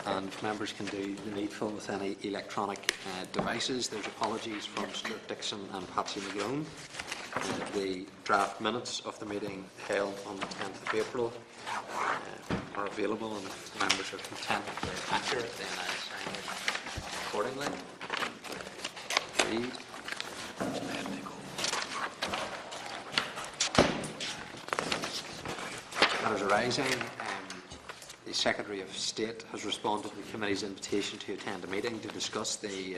and members can do the needful with any electronic devices. There's apologies from Stuart Dixon and Patsy McGlone. The draft minutes of the meeting held on the 10th of April are available, and if members are content that they're accurate, then I sign it accordingly. Read. Matters arising. The Secretary of State has responded to the committee's invitation to attend a meeting to discuss the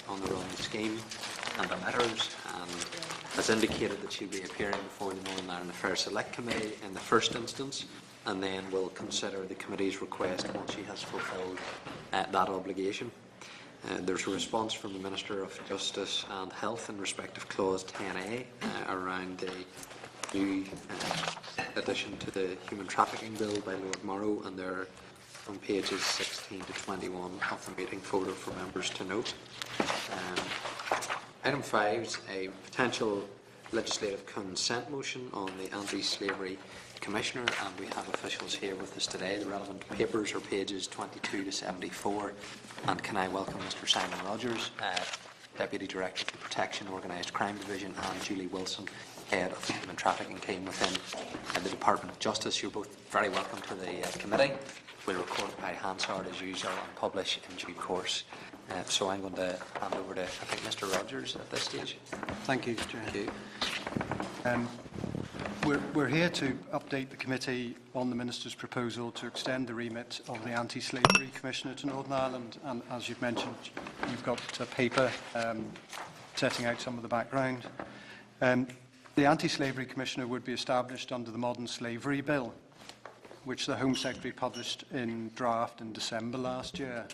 On the Run scheme and the matters, and has indicated that she'll be appearing before the Northern Ireland Affairs Select Committee in the first instance, and then will consider the committee's request once she has fulfilled that obligation. There's a response from the Minister of Justice and Health in respect of Clause 10A around the new addition to the Human Trafficking Bill by Lord Morrow, and they're on pages 16 to 21 of the meeting folder for members to note. Item 5 is a potential legislative consent motion on the Anti-Slavery Commissioner, and we have officials here with us today. The relevant papers are pages 22 to 74, and can I welcome Mr. Simon Rogers, Deputy Director of the Protection Organised Crime Division, and Julie Wilson, Head of the Human Trafficking Team within the Department of Justice. You're both very welcome to the committee. We'll record it by Hansard as usual and publish in due course. So I'm going to hand over to, I think, Mr. Rogers at this stage. Thank you, Chair. Thank you. We're here to update the committee on the Minister's proposal to extend the remit of the Anti-Slavery Commissioner to Northern Ireland, and as you've mentioned, you've got a paper setting out some of the background. The Anti-Slavery Commissioner would be established under the Modern Slavery Bill, which the Home Secretary published in draft in December last year,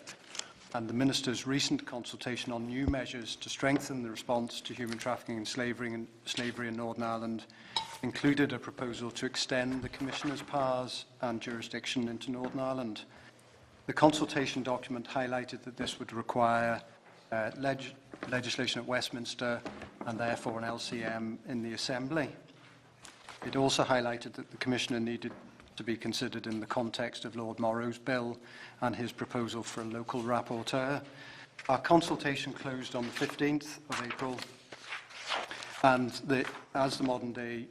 and the Minister's recent consultation on new measures to strengthen the response to human trafficking and slavery in Northern Ireland included a proposal to extend the Commissioner's powers and jurisdiction into Northern Ireland. The consultation document highlighted that this would require legislation at Westminster and therefore an LCM in the Assembly. It also highlighted that the Commissioner needed to be considered in the context of Lord Morrow's bill and his proposal for a local rapporteur. Our consultation closed on the 15th of April, and as the modern-day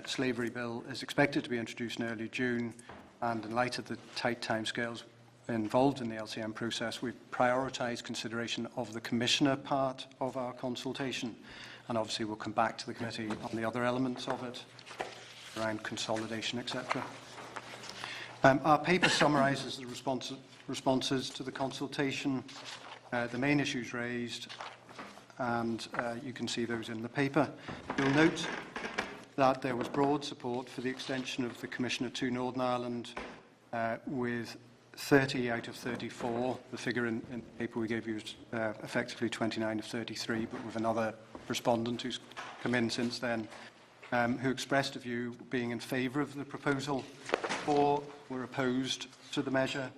slavery bill is expected to be introduced in early June, and in light of the tight timescales involved in the LCM process, we've prioritised consideration of the Commissioner part of our consultation, and obviously we'll come back to the committee on the other elements of it, around consolidation, etc. Our paper summarises the responses to the consultation, the main issues raised, and you can see those in the paper. You'll note that there was broad support for the extension of the Commissioner to Northern Ireland, with 30 out of 34. The figure in the paper we gave you is effectively 29 of 33, but with another respondent who's come in since then, who expressed a view being in favour of the proposal. 4 were opposed to the measure.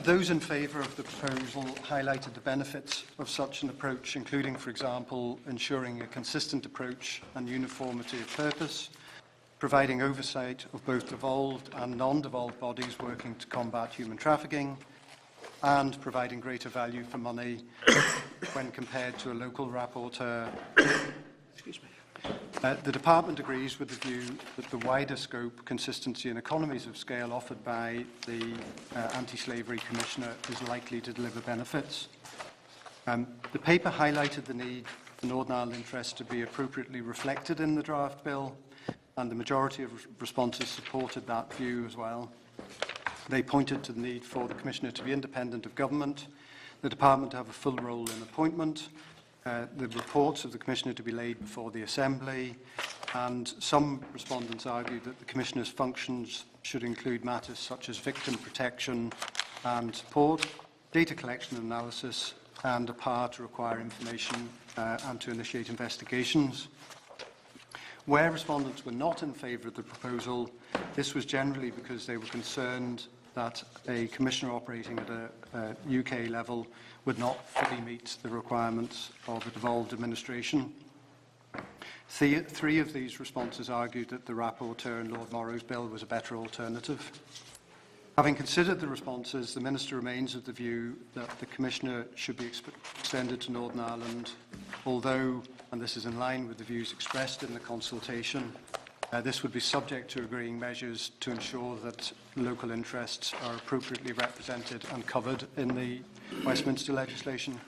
Those in favour of the proposal highlighted the benefits of such an approach, including, for example, ensuring a consistent approach and uniformity of purpose, providing oversight of both devolved and non-devolved bodies working to combat human trafficking, and providing greater value for money when compared to a local rapporteur. Excuse me. The Department agrees with the view that the wider scope, consistency and economies of scale offered by the Anti-Slavery Commissioner is likely to deliver benefits. The paper highlighted the need for Northern Ireland interests to be appropriately reflected in the draft bill, and the majority of responses supported that view as well. They pointed to the need for the Commissioner to be independent of government, the Department to have a full role in appointment, the reports of the Commissioner to be laid before the Assembly, and some respondents argued that the Commissioner's functions should include matters such as victim protection and support, data collection and analysis, and a power to require information and to initiate investigations. Where respondents were not in favour of the proposal, this was generally because they were concerned that a Commissioner operating at a UK level would not fully meet the requirements of a devolved administration. Three of these responses argued that the rapporteur in Lord Morrow's bill was a better alternative. Having considered the responses, the Minister remains of the view that the Commissioner should be extended to Northern Ireland, although, and this is in line with the views expressed in the consultation, this would be subject to agreeing measures to ensure that local interests are appropriately represented and covered in the Westminster legislation.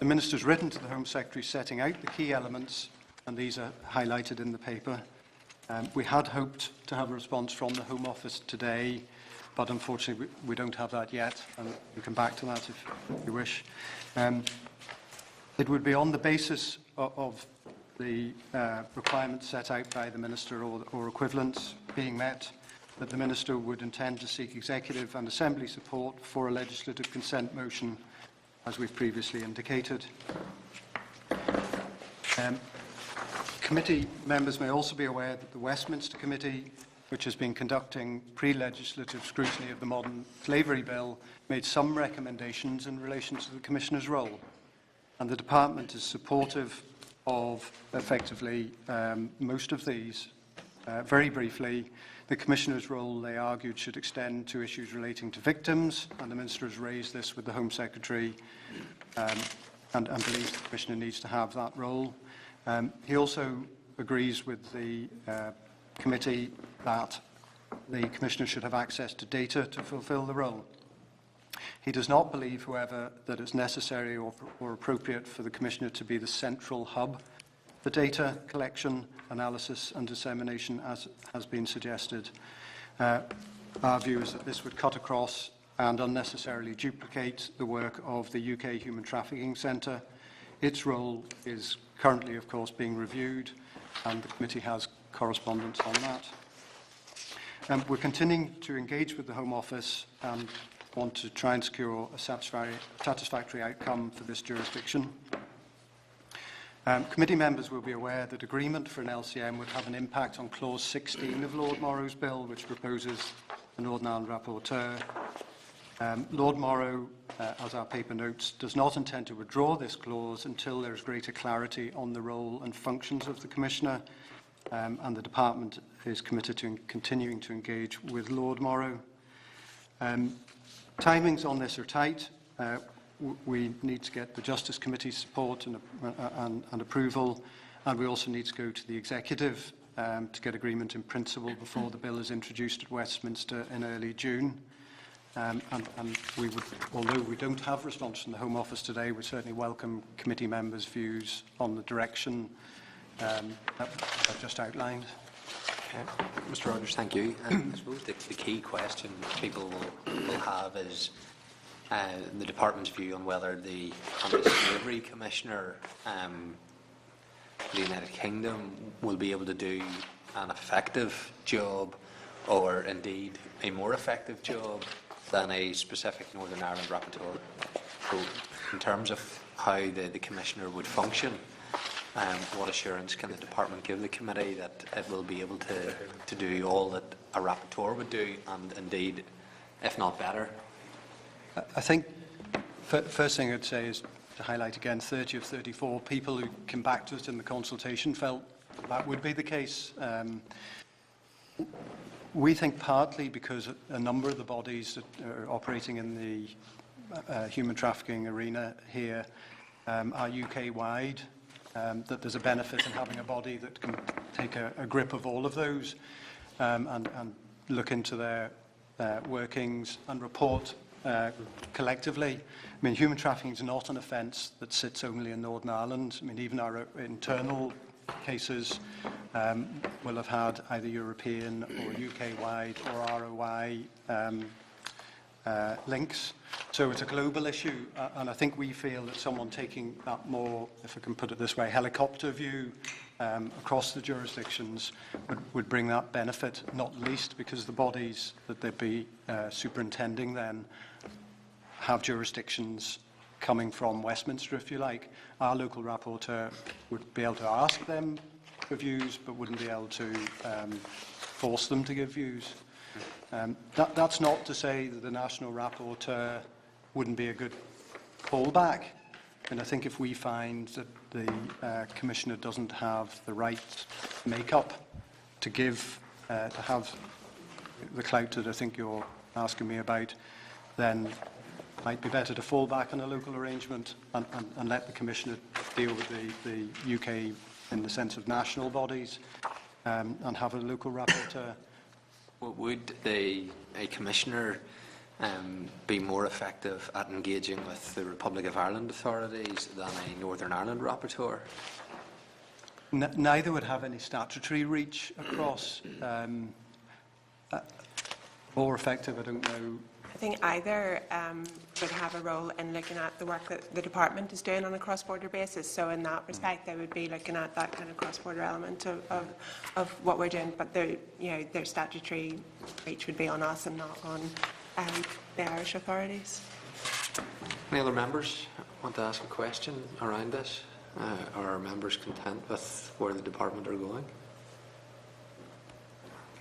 The Minister has written to the Home Secretary setting out the key elements, and these are highlighted in the paper. We had hoped to have a response from the Home Office today, but unfortunately we don't have that yet, and we'll come back to that if you wish. It would be on the basis of the requirements set out by the Minister or equivalents being met that the Minister would intend to seek Executive and Assembly support for a legislative consent motion, as we've previously indicated. Committee members may also be aware that the Westminster Committee, which has been conducting pre-legislative scrutiny of the Modern Slavery Bill, made some recommendations in relation to the Commissioner's role. And the Department is supportive of, effectively, most of these. Very briefly, the Commissioner's role, they argued, should extend to issues relating to victims, and the Minister has raised this with the Home Secretary and believes the Commissioner needs to have that role. He also agrees with the committee that the Commissioner should have access to data to fulfil the role. He does not believe, however, that it's necessary or appropriate for the Commissioner to be the central hub for data collection, analysis and dissemination, as has been suggested. Our view is that this would cut across and unnecessarily duplicate the work of the UK Human Trafficking Centre. Its role is currently, of course, being reviewed, and the committee has correspondence on that. We're continuing to engage with the Home Office and want to try and secure a satisfactory outcome for this jurisdiction. Committee members will be aware that agreement for an LCM would have an impact on Clause 16 of Lord Morrow's bill, which proposes a Northern Ireland rapporteur. Lord Morrow, as our paper notes, does not intend to withdraw this clause until there is greater clarity on the role and functions of the Commissioner, and the Department is committed to continuing to engage with Lord Morrow. Timings on this are tight. We need to get the Justice Committee's support and approval, and we also need to go to the Executive to get agreement in principle before the bill is introduced at Westminster in early June. And we would, although we don't have response from the Home Office today, we certainly welcome committee members' views on the direction that I've just outlined. Mr. Rogers, thank you. I suppose the key question people will have is the Department's view on whether the Anti-Slavery Commissioner for the United Kingdom will be able to do an effective job, or indeed a more effective job than a specific Northern Ireland rapporteur. So in terms of how the Commissioner would function, what assurance can the Department give the committee that it will be able to do all that a rapporteur would do, and indeed, if not better? I think first thing I'd say is to highlight again 30 of 34 people who came back to us in the consultation felt that would be the case. We think partly because a number of the bodies that are operating in the human trafficking arena here are UK-wide, that there's a benefit in having a body that can take a grip of all of those and look into their workings and report collectively. I mean, human trafficking is not an offence that sits only in Northern Ireland. I mean, even our internal cases will have had either European or UK-wide or ROI links. So it's a global issue, and I think we feel that someone taking that more, if I can put it this way, helicopter view across the jurisdictions would bring that benefit, not least because the bodies that they'd be superintending then have jurisdictions coming from Westminster, if you like. Our local rapporteur would be able to ask them for views, but wouldn't be able to force them to give views. That's not to say that the national rapporteur wouldn't be a good fallback. And I think if we find that the Commissioner doesn't have the right makeup to give, to have the clout that I think you're asking me about, then it might be better to fall back on a local arrangement and let the Commissioner deal with the UK in the sense of national bodies and have a local rapporteur. Would a Commissioner be more effective at engaging with the Republic of Ireland authorities than a Northern Ireland rapporteur? Neither would have any statutory reach across. More effective, I don't know. I think either would have a role in looking at the work that the department is doing on a cross-border basis. So in that respect, they would be looking at that kind of cross-border element of what we're doing. But their statutory reach would be on us and not on the Irish authorities. Any other members want to ask a question around this? Are members content with where the department are going?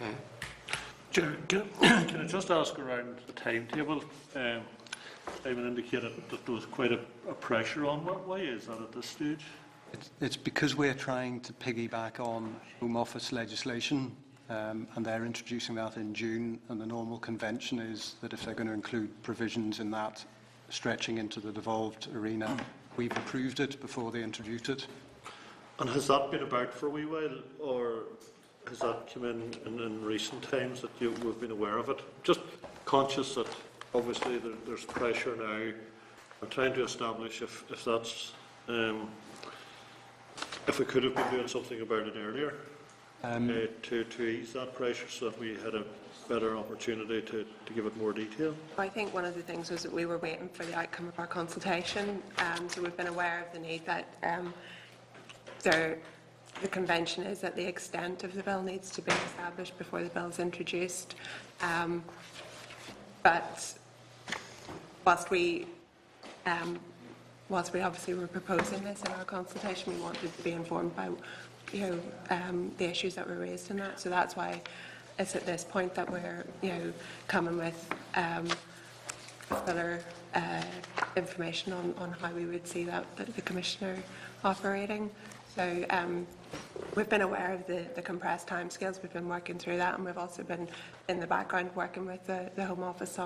Okay. Can I just ask around the timetable? Simon indicated that there was quite a pressure on. Why is that at this stage? It's because we're trying to piggyback on Home Office legislation, and they're introducing that in June, and the normal convention is that if they're going to include provisions in that stretching into the devolved arena, we've approved it before they introduced it. And has that been about for a wee while, or has that come in recent times that we've been aware of it? Just conscious that obviously there's pressure now. I'm trying to establish if that's if we could have been doing something about it earlier to ease that pressure so that we had a better opportunity to give it more detail. I think one of the things was that we were waiting for the outcome of our consultation. So we've been aware of the need that the convention is that the extent of the bill needs to be established before the bill is introduced. But whilst we obviously were proposing this in our consultation, we wanted to be informed by the issues that were raised in that. So that's why it's at this point that we're coming with fuller information on how we would see that the Commissioner operating. So we've been aware of the compressed timescales. We've been working through that, and we've also been in the background working with the Home Office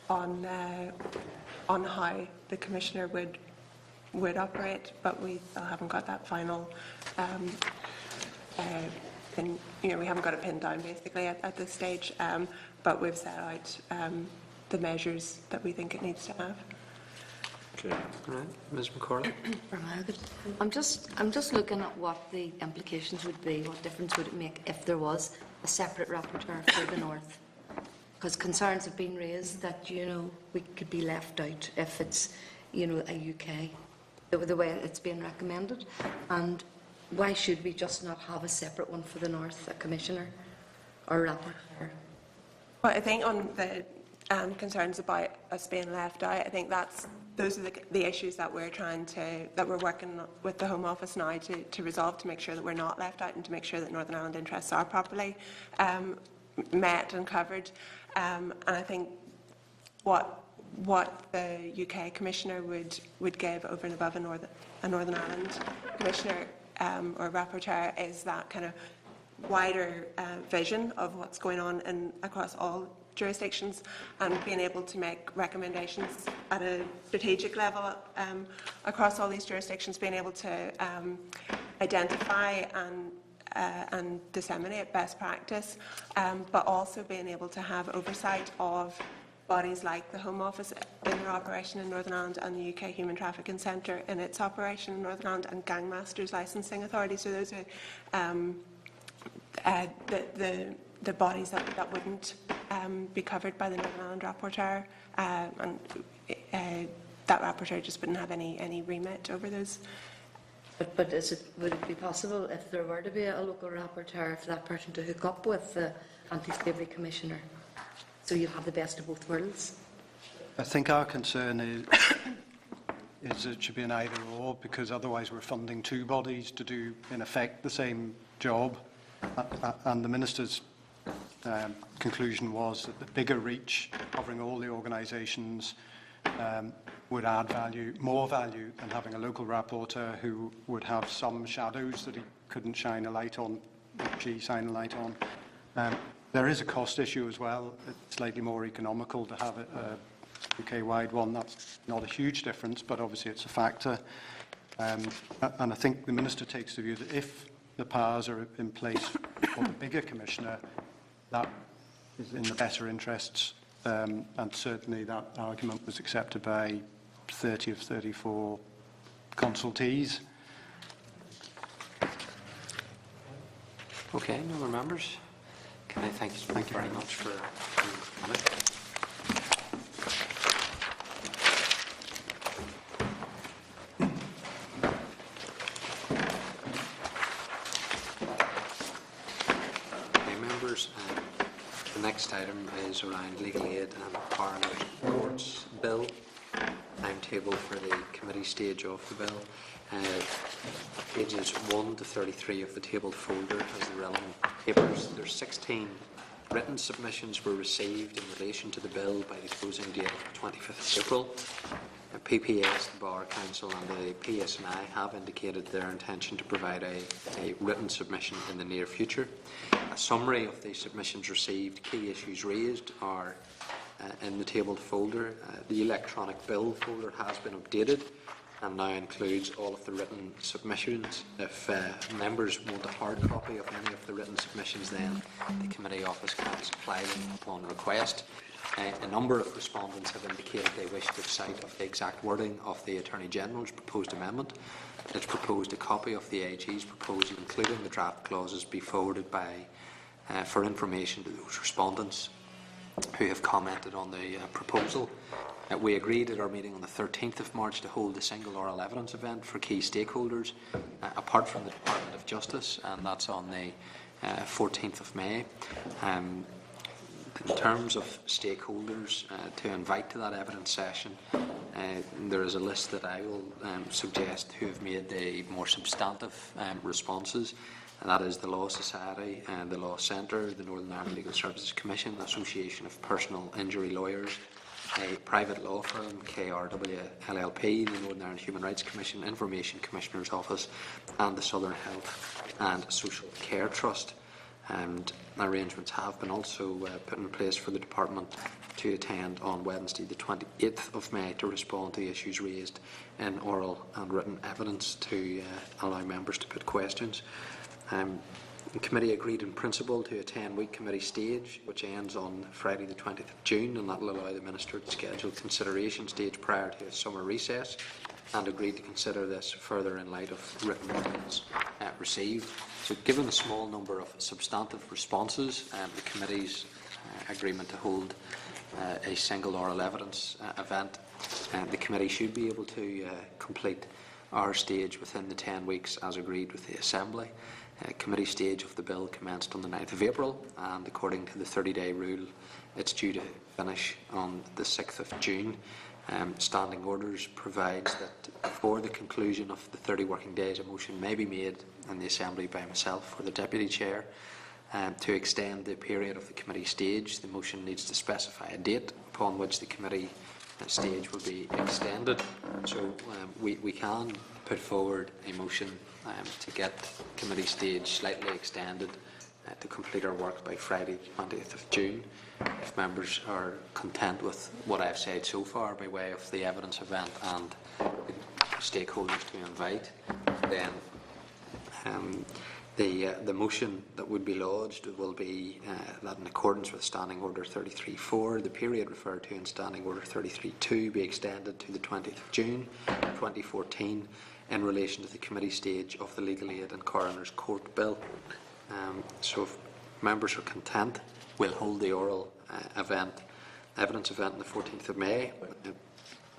on how the Commissioner would operate. But we still haven't got that final. We haven't got it pinned down basically at this stage. But we've set out the measures that we think it needs to have. Okay. All right, Ms. McCorley. I'm just looking at what the implications would be. What difference would it make if there was a separate rapporteur for the North? Because concerns have been raised that we could be left out if it's a UK the way it's being recommended. And why should we just not have a separate one for the North, a commissioner or a rapporteur? Well, I think on the concerns about us being left out, I think those are the issues that we're working with the Home Office now to resolve, to make sure that we're not left out and to make sure that Northern Ireland interests are properly met and covered. And I think what the UK Commissioner would give over and above a Northern Ireland Commissioner or Rapporteur is that kind of wider vision of what's going on across all jurisdictions, and being able to make recommendations at a strategic level across all these jurisdictions, being able to identify and disseminate best practice, but also being able to have oversight of bodies like the Home Office in their operation in Northern Ireland and the UK Human Trafficking Centre in its operation in Northern Ireland, and Gangmasters Licensing Authority. So those are the bodies that wouldn't be covered by the Northern Ireland Rapporteur, and that Rapporteur just wouldn't have any remit over those. But would it be possible, if there were to be a local rapporteur, for that person to hook up with the Anti-Slavery Commissioner, so you have the best of both worlds? I think our concern is it should be an either-or, because otherwise we're funding two bodies to do, in effect, the same job. And the Minister's conclusion was that the bigger reach, covering all the organisations, would add more value than having a local rapporteur who would have some shadows that he couldn't shine a light on, she shine a light on. There is a cost issue as well. It's slightly more economical to have a UK-wide one. That's not a huge difference, but obviously it's a factor. And I think the Minister takes the view that if the powers are in place for the bigger Commissioner, that is in the better interests, and certainly that argument was accepted by 30 of 34 consultees. Okay, no more members. Can I thank you very much for coming? Okay, members, the next item is around legal aid and coroner's courts bill. Timetable for the committee stage of the bill. Pages 1 to 33 of the tabled folder has the relevant papers. There's 16 written submissions were received in relation to the bill by the closing date of 25th April. PPS, the Bar Council and the PSNI have indicated their intention to provide a written submission in the near future. A summary of the submissions received, key issues raised are in the tabled folder. The electronic bill folder has been updated and now includes all of the written submissions. If members want a hard copy of any of the written submissions, then the committee office can supply them upon request. A number of respondents have indicated they wish to cite of the exact wording of the Attorney General's proposed amendment. It's proposed a copy of the AG's proposal, including the draft clauses, be forwarded for information to those respondents who have commented on the proposal. We agreed at our meeting on the 13th of March to hold a single oral evidence event for key stakeholders, apart from the Department of Justice, and that's on the 14th of May. In terms of stakeholders to invite to that evidence session, there is a list that I will suggest who have made the more substantive responses, and that is the Law Society, the Law Centre, the Northern Ireland Legal Services Commission, the Association of Personal Injury Lawyers, a private law firm, KRW LLP, the Northern Ireland Human Rights Commission, Information Commissioner's Office, and the Southern Health and Social Care Trust. And arrangements have been also put in place for the Department to attend on Wednesday the 28th of May to respond to issues raised in oral and written evidence to allow members to put questions. The committee agreed in principle to a 10-week committee stage, which ends on Friday the 20th of June, and that will allow the Minister to schedule consideration stage prior to a summer recess, and agreed to consider this further in light of written evidence received. So given the small number of substantive responses, the committee's agreement to hold a single oral evidence event, the committee should be able to complete our stage within the 10 weeks as agreed with the Assembly. Committee stage of the bill commenced on the 9th of April, and according to the 30-day rule, it's due to finish on the 6th of June. Standing orders provides that before the conclusion of the 30 working days, a motion may be made in the Assembly by myself or the Deputy Chair to extend the period of the committee stage. The motion needs to specify a date upon which the committee stage will be extended. So we can put forward a motion to get committee stage slightly extended to complete our work by Friday, 20th of June. If members are content with what I've said so far by way of the evidence event and the stakeholders to invite, then the motion that would be lodged will be that in accordance with Standing Order 33.4, the period referred to in Standing Order 33.2 be extended to the 20th of June 2014 in relation to the committee stage of the Legal Aid and Coroner's Court Bill. So if members are content, we'll hold the oral evidence event on the 14th of May.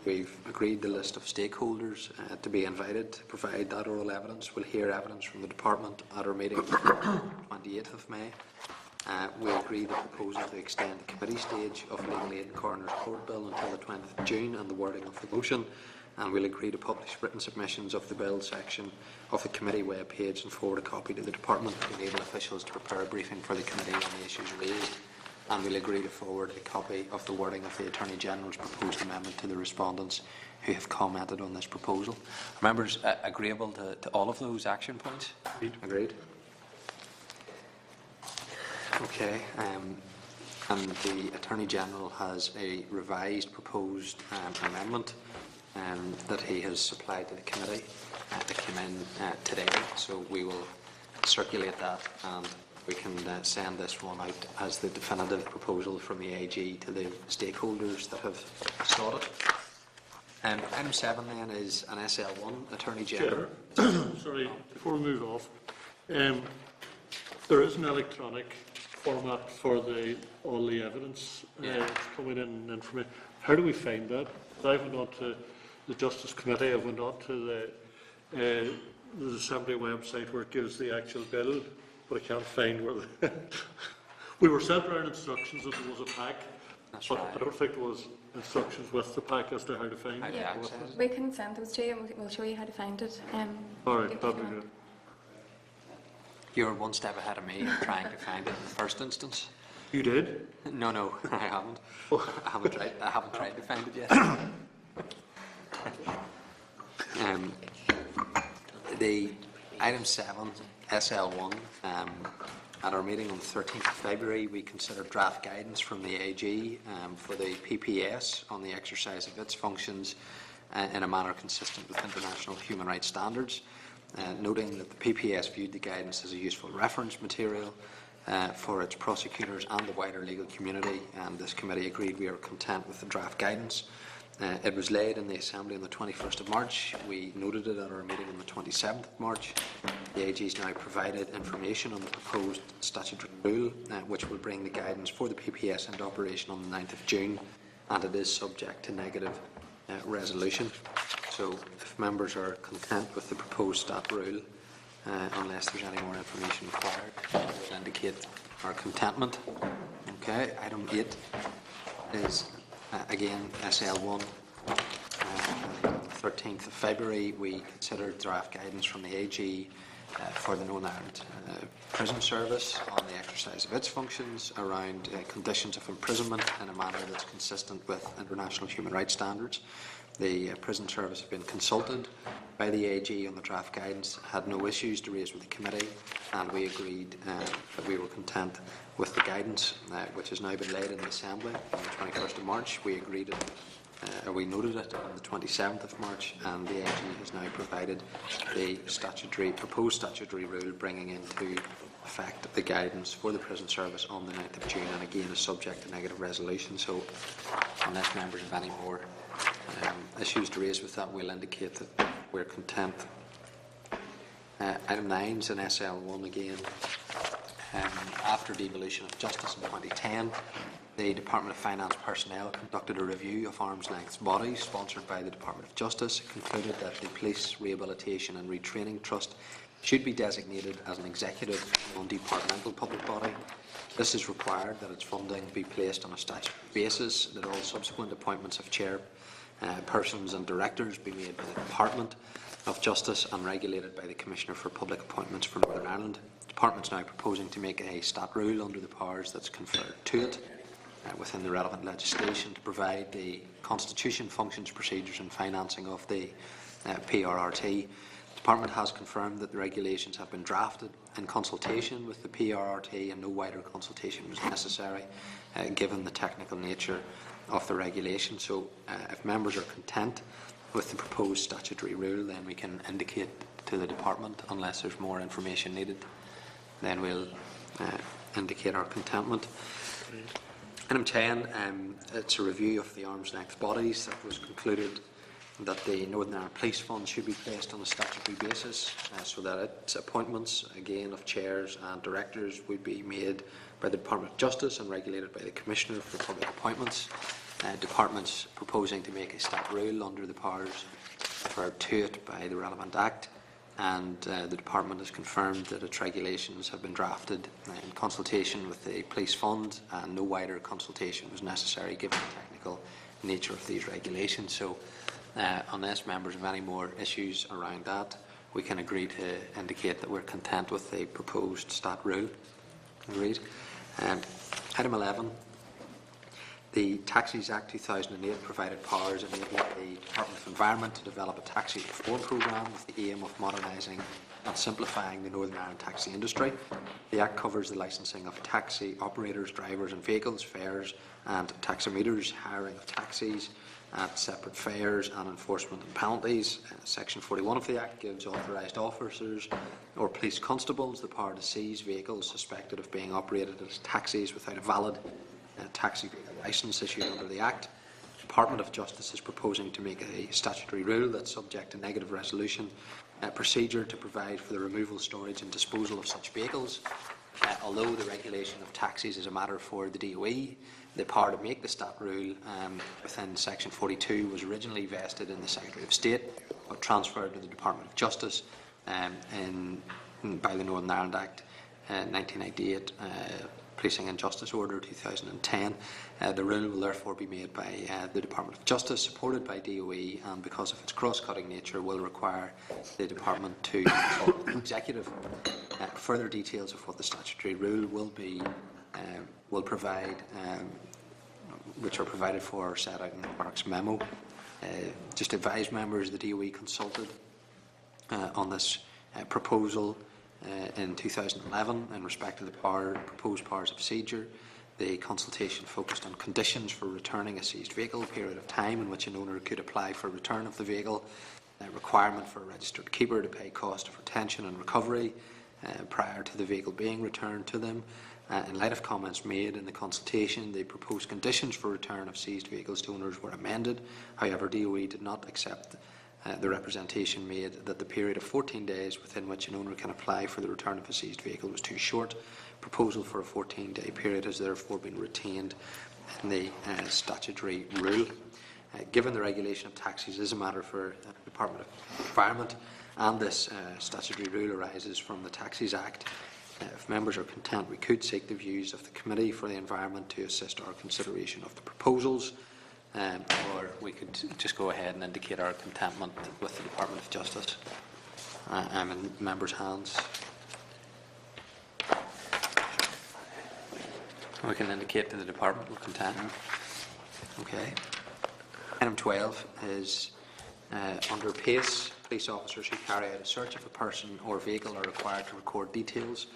We've agreed the list of stakeholders to be invited to provide that oral evidence. We'll hear evidence from the Department at our meeting on the 28th of May. We agreed the proposal to extend the committee stage of Legal Aid and Coroner's Court Bill until the 20th of June and the wording of the motion. And we'll agree to publish written submissions of the bill section of the committee web page and forward a copy to the Department to enable officials to prepare a briefing for the committee on the issues raised. And we'll agree to forward a copy of the wording of the Attorney General's proposed amendment to the respondents who have commented on this proposal. Members agreeable to all of those action points? Agreed. Okay. And the Attorney General has a revised proposed amendment that he has supplied to the committee that came in today. So we will circulate that and we can send this one out as the definitive proposal from the AG to the stakeholders that have sought it. Item 7 then is an SL1, Attorney General. Chair, sorry, before we move off, there is an electronic format for all the evidence coming in information. How do we find that? I went on to the Justice Committee, I went on to the Assembly website where it gives the actual bill, but I can't find where we were sent around instructions that there was a pack. That's But right. I don't think there was instructions with the pack as to how to find it. Yeah. We can send those to you and we'll show you how to find it. All right, that'd be good. You're one step ahead of me in trying to find it in the first instance. You did? No, I haven't. I haven't tried to find it yet. The item 7, SL1, at our meeting on the 13th of February, we considered draft guidance from the AG for the PPS on the exercise of its functions in a manner consistent with international human rights standards, noting that the PPS viewed the guidance as a useful reference material for its prosecutors and the wider legal community, and this committee agreed we are content with the draft guidance. It was laid in the Assembly on the 21st of March. We noted it at our meeting on the 27th of March. The AG has now provided information on the proposed statutory rule, which will bring the guidance for the PPS into operation on the 9th of June, and it is subject to negative resolution. So if members are content with the proposed stat rule, unless there's any more information required, we'll indicate our contentment. Okay, item 8 is again SL1. 13th of February, we considered draft guidance from the AG for the Northern Ireland Prison Service on the exercise of its functions around conditions of imprisonment in a manner that's consistent with international human rights standards. The Prison Service have been consulted by the AG on the draft guidance, had no issues to raise with the committee, and we agreed that we were content with the guidance, which has now been laid in the Assembly on the 21st of March. We agreed it, we noted it on the 27th of March, and the AG has now provided the proposed statutory rule bringing into effect the guidance for the Prison Service on the 9th of June, and again is subject to negative resolution. So unless members have any more issues to raise with that, we'll indicate that we're content. Item 9 is an SL1 again. After devolution of justice in 2010, the Department of Finance personnel conducted a review of arm's length bodies sponsored by the Department of Justice. It concluded that the Police Rehabilitation and Retraining Trust should be designated as an executive non-departmental public body. This is required that its funding be placed on a statutory basis, that all subsequent appointments of chairpersons and directors be made by the Department of Justice and regulated by the Commissioner for Public Appointments for Northern Ireland. The Department is now proposing to make a stat rule under the powers that's conferred to it within the relevant legislation to provide the constitution, functions, procedures and financing of the PRRT. The Department has confirmed that the regulations have been drafted in consultation with the PRRT and no wider consultation was necessary given the technical nature of the regulation. So if members are content with the proposed statutory rule, then we can indicate to the Department, unless there's more information needed, then we'll indicate our contentment. Item 10, it's a review of the arm's length bodies. That was concluded that the Northern Ireland Police Fund should be placed on a statutory basis so that its appointments, again, of chairs and directors would be made by the Department of Justice and regulated by the Commissioner for Public Appointments. Departments proposing to make a stat rule under the powers referred to it by the relevant Act, and the Department has confirmed that its regulations have been drafted in consultation with the Police Fund and no wider consultation was necessary given the technical nature of these regulations. So unless members have any more issues around that, we can agree to indicate that we're content with the proposed stat rule. Agreed. Item 11. The Taxis Act 2008 provided powers enabling the Department of Environment to develop a taxi reform programme with the aim of modernising and simplifying the Northern Ireland taxi industry. The Act covers the licensing of taxi operators, drivers and vehicles, fares and taximeters, hiring of taxis at separate fares and enforcement and penalties. Section 41 of the Act gives authorised officers or police constables the power to seize vehicles suspected of being operated as taxis without a valid taxi licence issued under the Act. The Department of Justice is proposing to make a statutory rule that's subject to negative resolution procedure to provide for the removal, storage and disposal of such vehicles. Although the regulation of taxis is a matter for the DOE, the power to make the stat rule within Section 42 was originally vested in the Secretary of State, but transferred to the Department of Justice by the Northern Ireland Act 1998. Policing and Justice Order 2010. The rule will therefore be made by the Department of Justice, supported by DOE, and because of its cross-cutting nature will require the Department to consult the Executive. Further details of what the statutory rule will provide, which are provided for, are set out in the Clerk's memo. Just advise members the DOE consulted on this proposal in 2011 in respect to the proposed powers of seizure. The consultation focused on conditions for returning a seized vehicle, a period of time in which an owner could apply for return of the vehicle, a requirement for a registered keeper to pay cost of retention and recovery prior to the vehicle being returned to them. In light of comments made in the consultation, the proposed conditions for return of seized vehicles to owners were amended. However, DOE did not accept the representation made that the period of 14 days within which an owner can apply for the return of a seized vehicle was too short. Proposal for a 14-day period has therefore been retained in the statutory rule. Given the regulation of taxis is a matter for the Department of Environment, and this statutory rule arises from the Taxis Act, if members are content, we could seek the views of the Committee for the Environment to assist our consideration of the proposals. Or we could just go ahead and indicate our contentment with the Department of Justice. I'm in members' hands. We can indicate to the Department we're content. Okay. Item 12 is under PACE. Police officers who carry out a search of a person or vehicle are required to record details,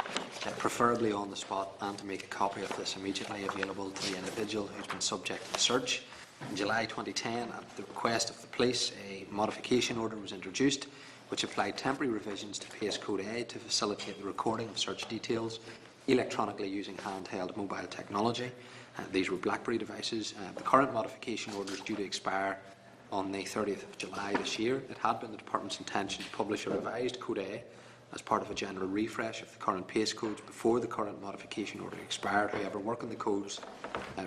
preferably on the spot, and to make a copy of this immediately available to the individual who's been subject to the search. In July 2010, at the request of the police, a modification order was introduced which applied temporary revisions to PACE Code A to facilitate the recording of search details electronically using handheld mobile technology. These were BlackBerry devices. The current modification order is due to expire on the 30th of July this year. It had been the Department's intention to publish a revised Code A as part of a general refresh of the current PACE codes before the current modification order expired. However, work on the codes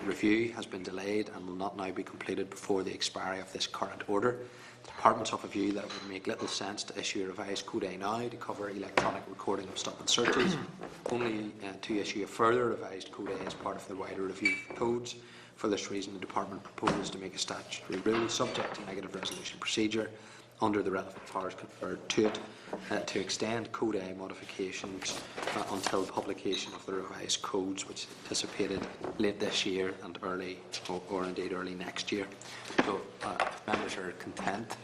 review has been delayed and will not now be completed before the expiry of this current order. The Department's of a view that it would make little sense to issue a revised Code A now to cover electronic recording of stop and searches, only to issue a further revised Code A as part of the wider review of the codes. For this reason, the Department proposes to make a statutory rule subject to negative resolution procedure under the relevant powers conferred to it to extend Code A modifications until publication of the revised codes, which is anticipated late this year and early, or indeed early next year. So, if members are content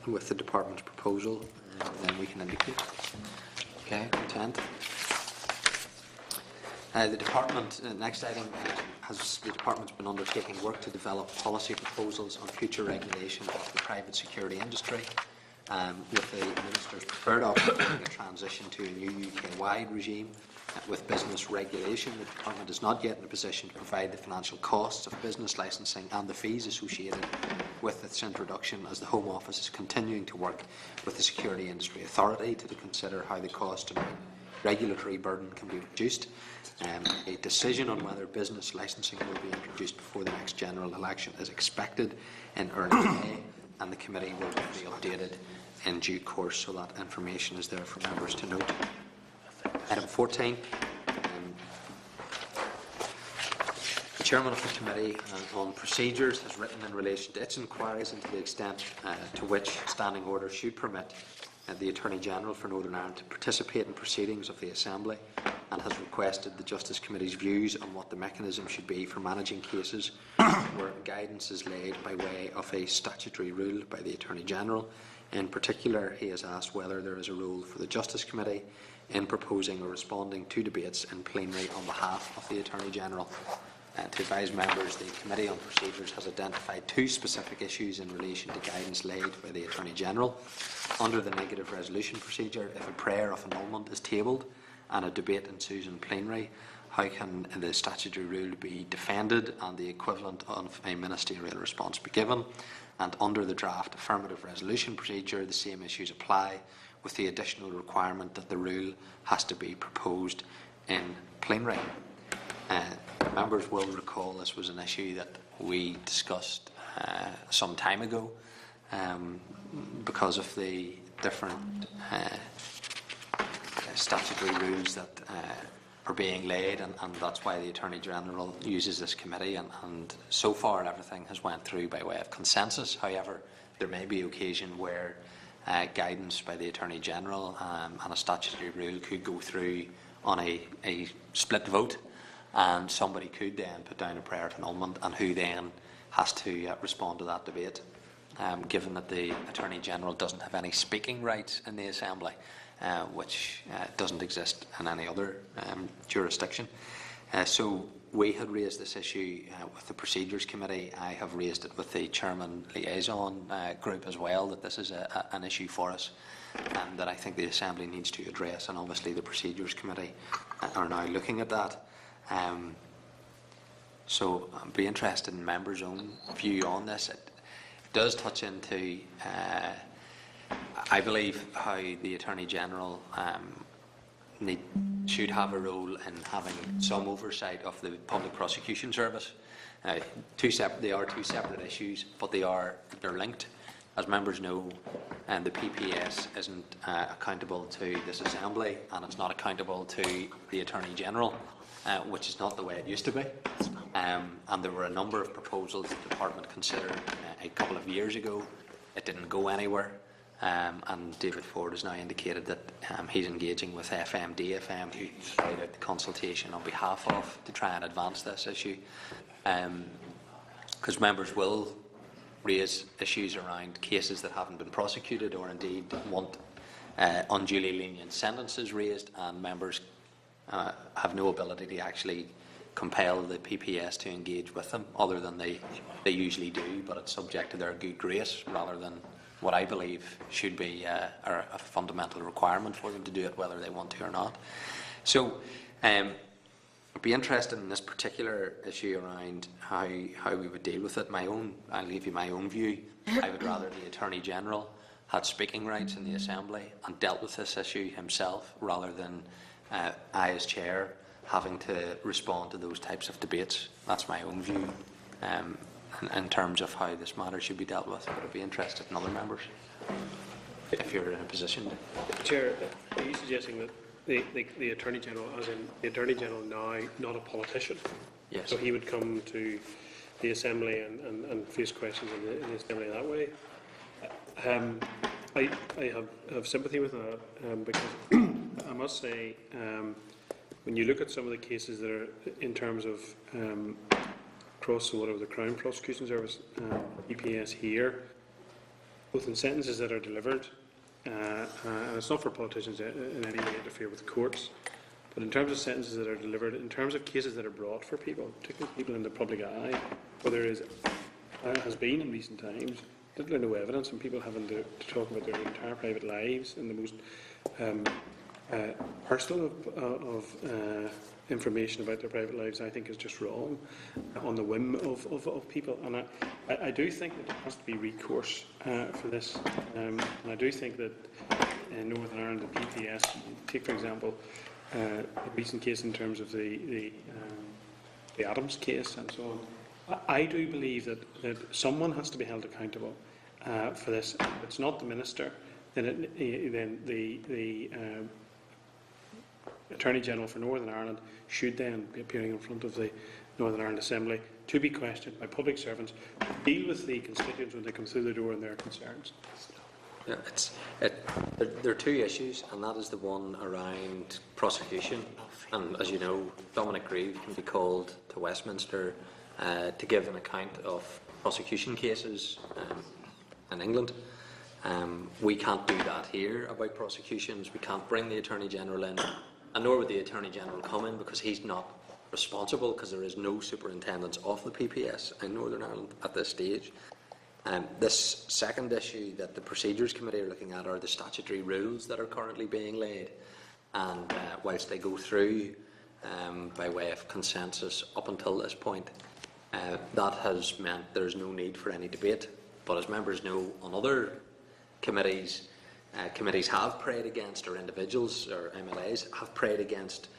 with the Department's proposal, then we can indicate. Okay, content. The Department, next item, the Department's been undertaking work to develop policy proposals on future regulation of the private security industry, with the Minister's preferred option being a transition to a new UK-wide regime with business regulation. The Department is not yet in a position to provide the financial costs of business licensing and the fees associated with its introduction, as the Home Office is continuing to work with the Security Industry Authority to consider how the cost and regulatory burden can be reduced. A decision on whether business licensing will be introduced before the next general election is expected in early May, and the committee will be updated in due course, so that information is there for members to note. Item 14. The Chairman of the Committee on Procedures has written in relation to its inquiries into the extent to which standing orders should permit the Attorney-General for Northern Ireland to participate in proceedings of the Assembly and has requested the Justice Committee's views on what the mechanism should be for managing cases where guidance is laid by way of a statutory rule by the Attorney-General. In particular, he has asked whether there is a role for the Justice Committee in proposing or responding to debates in plenary on behalf of the Attorney-General. To advise members, the Committee on Procedures has identified 2 specific issues in relation to guidance laid by the Attorney-General. Under the negative resolution procedure, if a prayer of annulment is tabled and a debate ensues in plenary, how can the statutory rule be defended and the equivalent of a ministerial response be given? And under the draft affirmative resolution procedure, the same issues apply, with the additional requirement that the rule has to be proposed in plenary. Members will recall this was an issue that we discussed some time ago because of the different statutory rules that are being laid, and that's why the Attorney-General uses this committee, and so far everything has went through by way of consensus. However, there may be occasion where guidance by the Attorney-General and a statutory rule could go through on a split vote, and somebody could then put down a prayer of annulment, and who then has to respond to that debate, given that the Attorney-General doesn't have any speaking rights in the Assembly, which doesn't exist in any other jurisdiction. So we had raised this issue with the Procedures Committee. I have raised it with the Chairman Liaison Group as well, that this is an issue for us and that I think the Assembly needs to address, and obviously the Procedures Committee are now looking at that. So I'd be interested in members' own view on this. It does touch into, I believe, how the Attorney-General should have a role in having some oversight of the Public Prosecution Service. They are 2 separate issues, but they're linked. As members know, the PPS isn't accountable to this Assembly, and it's not accountable to the Attorney-General, which is not the way it used to be. And there were a number of proposals the Department considered a couple of years ago. It didn't go anywhere. And David Ford has now indicated that he's engaging with DFM, who carried out the consultation on behalf of, to try and advance this issue. Because members will raise issues around cases that haven't been prosecuted, or indeed want unduly lenient sentences raised, and members have no ability to actually compel the PPS to engage with them, other than they usually do, but it's subject to their good grace, rather than what I believe should be a fundamental requirement for them to do it, whether they want to or not. So I'd be interested in this particular issue around how we would deal with it. I'll give you my own view. I would rather the Attorney-General had speaking rights in the Assembly and dealt with this issue himself, rather than I, as Chair, having to respond to those types of debates. That's my own view in terms of how this matter should be dealt with. But I'd be interested in other members, if you're in a position to. Chair, are you suggesting that the Attorney-General, as in the Attorney-General now, not a politician? Yes. So he would come to the Assembly and face questions in the Assembly that way? I have sympathy with that, because I must say, when you look at some of the cases that are in terms of across the Crown Prosecution Service, EPS here, both in sentences that are delivered, and it's not for politicians in any way to interfere with courts, but in terms of sentences that are delivered, in terms of cases that are brought for people, particularly people in the public eye, where there has been in recent times literally no evidence, and people having to talk about their entire private lives and the most personal of information about their private lives, I think is just wrong, on the whim of people. And I do think that there has to be recourse for this, and I do think that in Northern Ireland, the PPS, take for example a recent case in terms of the Adams case and so on, I do believe that someone has to be held accountable for this. If it's not the Minister, then the Attorney-General for Northern Ireland should then be appearing in front of the Northern Ireland Assembly to be questioned by public servants, deal with the constituents when they come through the door and their concerns. Yeah, there are two issues, and that is the one around prosecution. And as you know, Dominic Grieve can be called to Westminster to give an account of prosecution cases in England. We can't do that here about prosecutions. We can't bring the Attorney General in, and nor would the Attorney General come in, because he's not responsible, because there is no superintendence of the PPS in Northern Ireland at this stage. This second issue that the Procedures Committee are looking at are the statutory rules that are currently being laid, and whilst they go through by way of consensus up until this point, that has meant there is no need for any debate. But as members know, on other committees, committees have prayed against, or individuals or MLAs have prayed against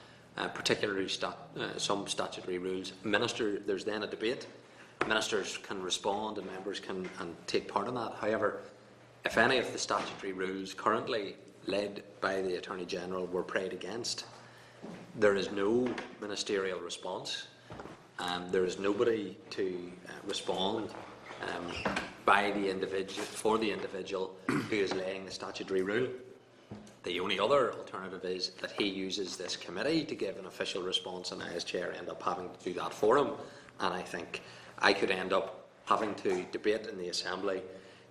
particularly some statutory rules. There's then a debate. Ministers can respond and members can take part in that. However, if any of the statutory rules currently led by the Attorney General were prayed against, there is no ministerial response. There is nobody to respond by the individual, for the individual who is laying the statutory rule. The only other alternative is that he uses this committee to give an official response, and I as chair end up having to do that for him. And I think I could end up having to debate in the Assembly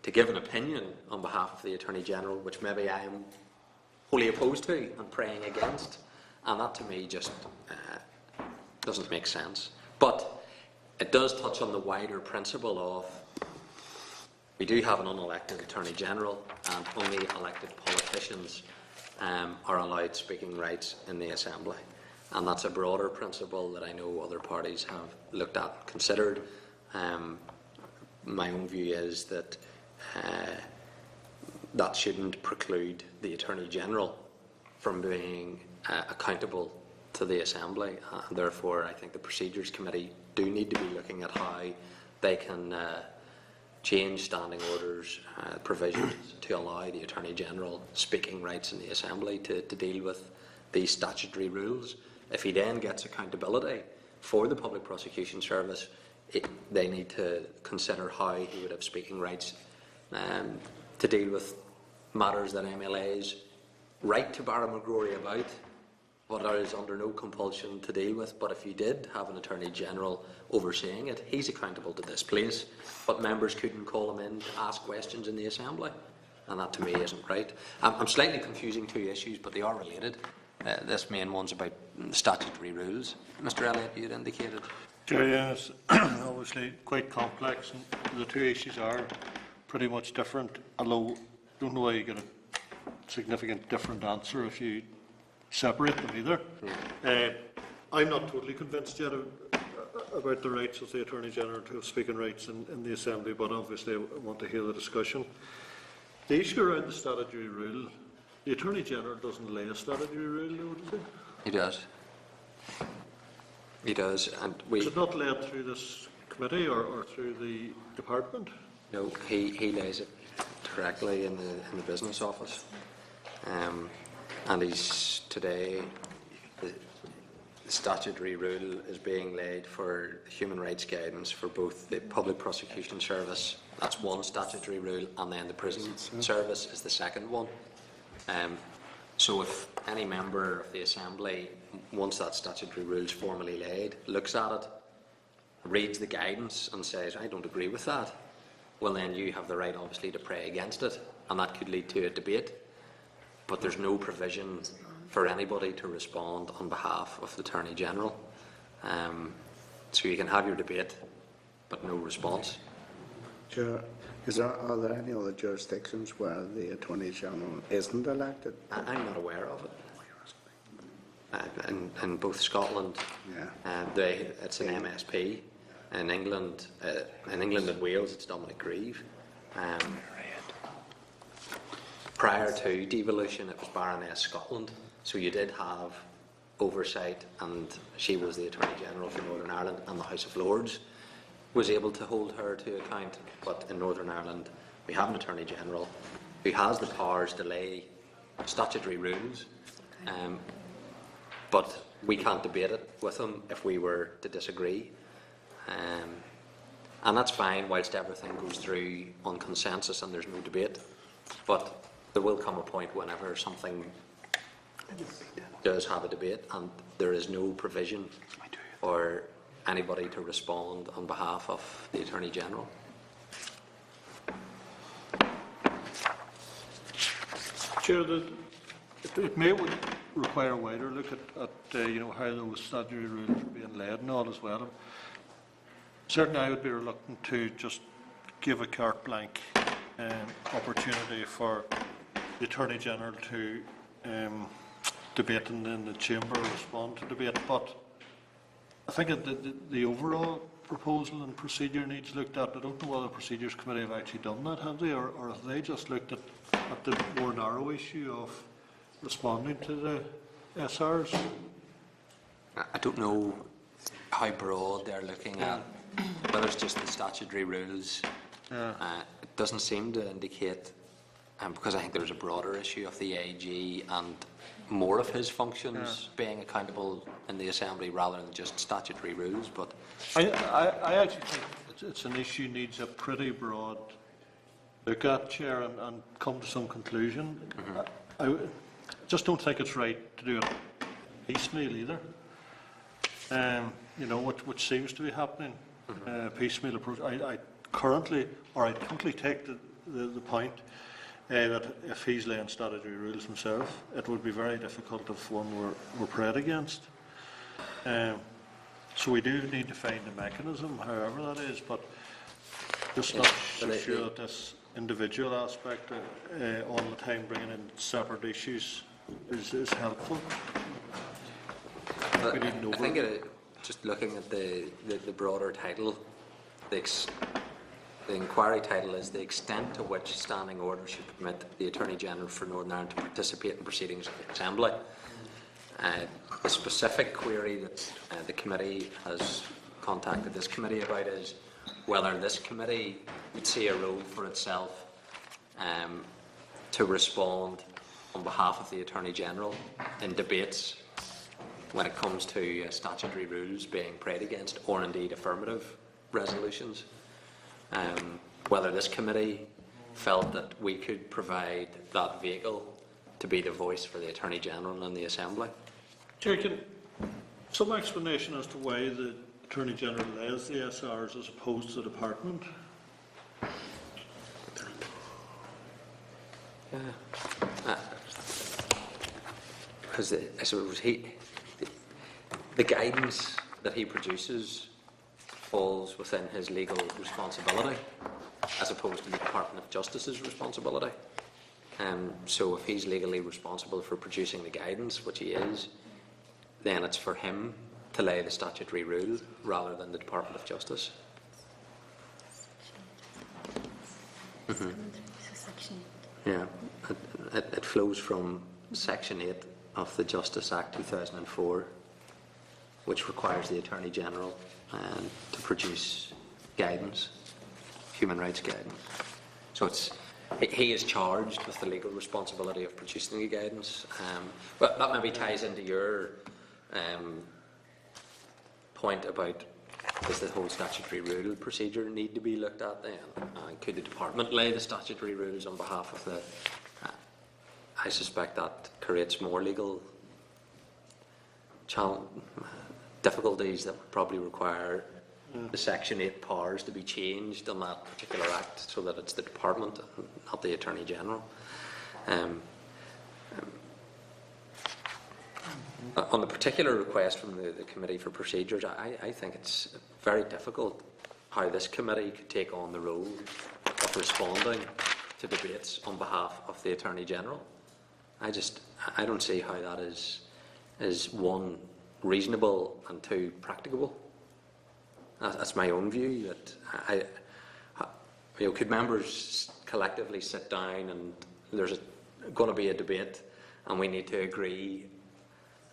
to give an opinion on behalf of the Attorney General, which maybe I am wholly opposed to and praying against. And that to me just doesn't make sense. But it does touch on the wider principle of we do have an unelected Attorney General, and only elected politicians are allowed speaking rights in the Assembly. And that's a broader principle that I know other parties have looked at and considered. My own view is that that shouldn't preclude the Attorney General from being accountable to the Assembly. And therefore, I think the Procedures Committee do need to be looking at how they can change standing orders provisions to allow the Attorney General speaking rights in the Assembly to deal with these statutory rules. If he then gets accountability for the Public Prosecution Service, they need to consider how he would have speaking rights to deal with matters that MLAs write to Barra McGrory about, but is under no compulsion to deal with. But if you did have an Attorney General overseeing it, he's accountable to this place, but members couldn't call him in to ask questions in the Assembly, and that to me isn't right. I'm slightly confusing two issues, but they are related. This main one's about statutory rules. Mr. Elliott, you had indicated. Yes, obviously quite complex, and the two issues are pretty much different, although I don't know why you get a significant different answer if you separate them either. I'm not totally convinced yet about the rights of the Attorney General to have speaking rights in the Assembly, but obviously I want to hear the discussion. The issue around the statutory rule, the Attorney General doesn't lay a statutory rule, does he? He does. He does, and Is it not led through this committee or through the department? No, he lays it directly in the business office, and he's today. The statutory rule is being laid for human rights guidance for both the Public Prosecution Service. That's one statutory rule, and then the Prison Service is the second one. So if any member of the Assembly, once that statutory rule is formally laid, looks at it, reads the guidance and says, I don't agree with that, well then you have the right obviously to pray against it, and that could lead to a debate. But there's no provision for anybody to respond on behalf of the Attorney General. So you can have your debate, but no response. Sure. Are there any other jurisdictions where the Attorney General isn't elected? I'm not aware of it. In both Scotland, it's an MSP. In England and Wales, it's Dominic Grieve. Prior to devolution, it was Baroness Scotland. So you did have oversight, and she was the Attorney General for Northern Ireland, and the House of Lords was able to hold her to account. But in Northern Ireland, we have an Attorney General who has the powers to lay statutory rules, but we can't debate it with him if we were to disagree. And that's fine whilst everything goes through on consensus and there's no debate. But there will come a point whenever something does have a debate and there is no provision for anybody to respond on behalf of the Attorney General. Chair, it may require a wider look at how those statutory rules are being led and all as well. Certainly I would be reluctant to just give a carte blanche opportunity for the Attorney General to debate in the chamber, respond to debate, but I think the overall proposal and procedure needs looked at. I don't know whether the Procedures Committee have actually done that, have they, or have they just looked at the more narrow issue of responding to the SRs? I don't know how broad they're looking at, whether it's just the statutory rules. It doesn't seem to indicate, because I think there's a broader issue of the AG and more of his functions being accountable in the Assembly rather than just statutory rules. But I actually think it's an issue needs a pretty broad look at, Chair, and come to some conclusion. I just don't think it's right to do it piecemeal either. Which seems to be happening. Piecemeal approach. I totally take the point that if he's laying statutory rules himself, it would be very difficult if one were prayed against. So we do need to find a mechanism, however that is, but just not so sure that this individual aspect all the time bringing in separate issues is helpful. I think just looking at the broader title, the inquiry title is the extent to which standing orders should permit the Attorney General for Northern Ireland to participate in proceedings of the Assembly. The specific query that the committee has contacted this committee about is whether this committee would see a role for itself to respond on behalf of the Attorney General in debates when it comes to statutory rules being prayed against, or indeed affirmative resolutions. Whether this committee felt that we could provide that vehicle to be the voice for the Attorney General in the Assembly. Chair, some explanation as to why the Attorney General lays the SRs as opposed to the Department? Because I suppose the guidance that he produces falls within his legal responsibility, as opposed to the Department of Justice's responsibility. So if he's legally responsible for producing the guidance, which he is, then it's for him to lay the statutory rule rather than the Department of Justice. Yeah, it flows from Section 8 of the Justice Act 2004, which requires the Attorney General to produce guidance, human rights guidance. So he is charged with the legal responsibility of producing the guidance. But that maybe ties into your point about, does the whole statutory rule procedure need to be looked at then? Could the Department lay the statutory rules on behalf of the... I suspect that creates more legal difficulties that would probably require the Section 8 powers to be changed on that particular act so that it's the Department and not the Attorney General. On the particular request from the Committee for Procedures, I think it's very difficult how this committee could take on the role of responding to debates on behalf of the Attorney General. I don't see how that is one, reasonable, and two, practicable. That's my own view. That could members collectively sit down and there's going to be a debate and we need to agree